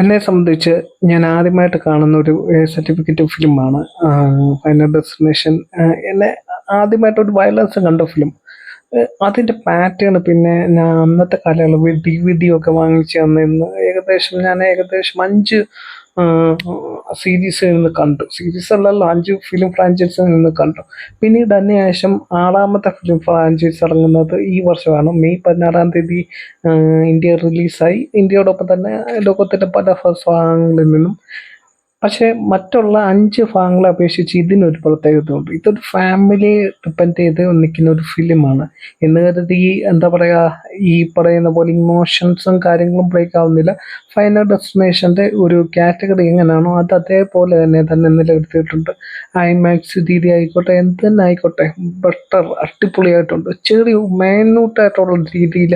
എന്നെ സംബന്ധിച്ച് ഞാൻ ആദ്യമായിട്ട് കാണുന്ന ഒരു സർട്ടിഫിക്കറ്റ് ഫിലിമാണ് ഫൈനൽ ഡെസ്റ്റിനേഷൻ. എന്നെ ആദ്യമായിട്ട് ഒരു വയലൻസ് കണ്ട ഫിലിം. അതിൻ്റെ പാറ്റേൺ, പിന്നെ ഞാൻ അന്നത്തെ കാലയളവിൽ DVD ഒക്കെ വാങ്ങിച്ച് തന്നിരുന്നു. ഞാൻ ഏകദേശം 5 സീരീസിൽ നിന്ന് കണ്ടു. സീരീസ് അല്ലല്ലോ, 5 ഫിലിം ഫ്രാഞ്ചൈസിൽ നിന്ന് കണ്ടു. പിന്നീട് അതിനുശേഷം 6ാമത്തെ ഫിലിം ഫ്രാഞ്ചൈസ് ഇറങ്ങുന്നത് ഈ വർഷമാണ്. മെയ് 16-ാം തീയതി ഇന്ത്യ റിലീസായി. ഇന്ത്യയോടൊപ്പം തന്നെ ലോകത്തിൻ്റെ പല ഭാഗങ്ങളിൽ നിന്നും. പക്ഷേ മറ്റുള്ള 5 ഭാഗങ്ങളെ അപേക്ഷിച്ച് ഇതിനൊരു പ്രത്യേകതയുണ്ട്. ഇതൊരു ഫാമിലിയെ ഡിപ്പെൻഡ് ചെയ്ത് നിൽക്കുന്ന ഒരു ഫിലിമാണ് എന്ന് കരുതി എന്താ പറയുക, ഈ പറയുന്ന പോലെ ഇമോഷൻസും കാര്യങ്ങളും ബ്രേക്ക് ആവുന്നില്ല. ഫൈനൽ ഡെസ്റ്റിനേഷൻ്റെ ഒരു കാറ്റഗറി എങ്ങനെയാണോ അത് അതേപോലെ തന്നെ നിലനിർത്തിയിട്ടുണ്ട്. ഐമാക്സ് രീതി ആയിക്കോട്ടെ, എന്ത് തന്നെ ആയിക്കോട്ടെ, ബെറ്റർ, അടിപൊളിയായിട്ടുണ്ട്. ചെറിയ മൈന്യൂട്ടായിട്ടുള്ള രീതിയിൽ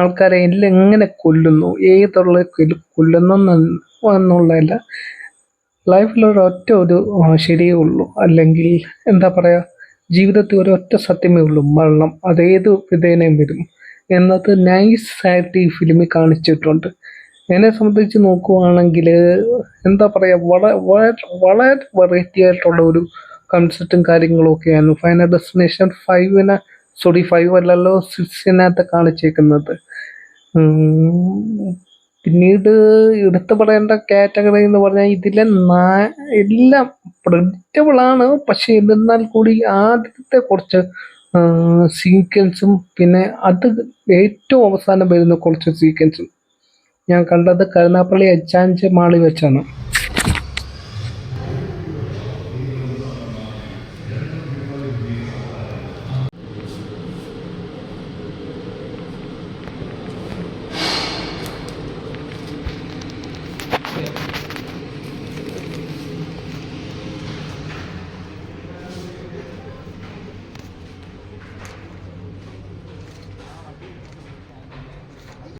ആൾക്കാരെ എല്ലാം എങ്ങനെ കൊല്ലുന്നു, ഏതുള്ള കൊല്ലുന്നു എന്നുള്ളതല്ല, ലൈഫിൽ ഒരു ശരിയേ ഉള്ളൂ, അല്ലെങ്കിൽ എന്താ പറയുക, ജീവിതത്തിൽ ഒരൊറ്റ സത്യമേ ഉള്ളൂ, മരണം. അതേത് വിധേനയും വരും എന്നത് നൈസായിട്ട് ഈ ഫിലിമിൽ കാണിച്ചിട്ടുണ്ട്. എന്നെ സംബന്ധിച്ച് നോക്കുവാണെങ്കിൽ എന്താ പറയുക, വളരെ വെറൈറ്റി ആയിട്ടുള്ള ഒരു കൺസെപ്റ്റും കാര്യങ്ങളും ഒക്കെയാണ് ഫൈനൽ ഡെസ്റ്റിനേഷൻ 5 അല്ലല്ലോ 6 കാണിച്ചേക്കുന്നത്. പിന്നീട് എടുത്തു പറയേണ്ട കാറ്റഗറി എന്ന് പറഞ്ഞാൽ ഇതിലെ എല്ലാം പ്രഡിക്റ്റബിൾ ആണ്. പക്ഷെ എന്നാൽ കൂടി ആദ്യത്തെ കുറച്ച് സീക്വൻസും, പിന്നെ അത് ഏറ്റവും അവസാനം വരുന്ന കുറച്ച് സീക്വൻസും ഞാൻ കണ്ടത് കരുനാഗപ്പള്ളി എച്ച്.ആൻഡ്.ജെ മാളിൽ വെച്ചാണ്.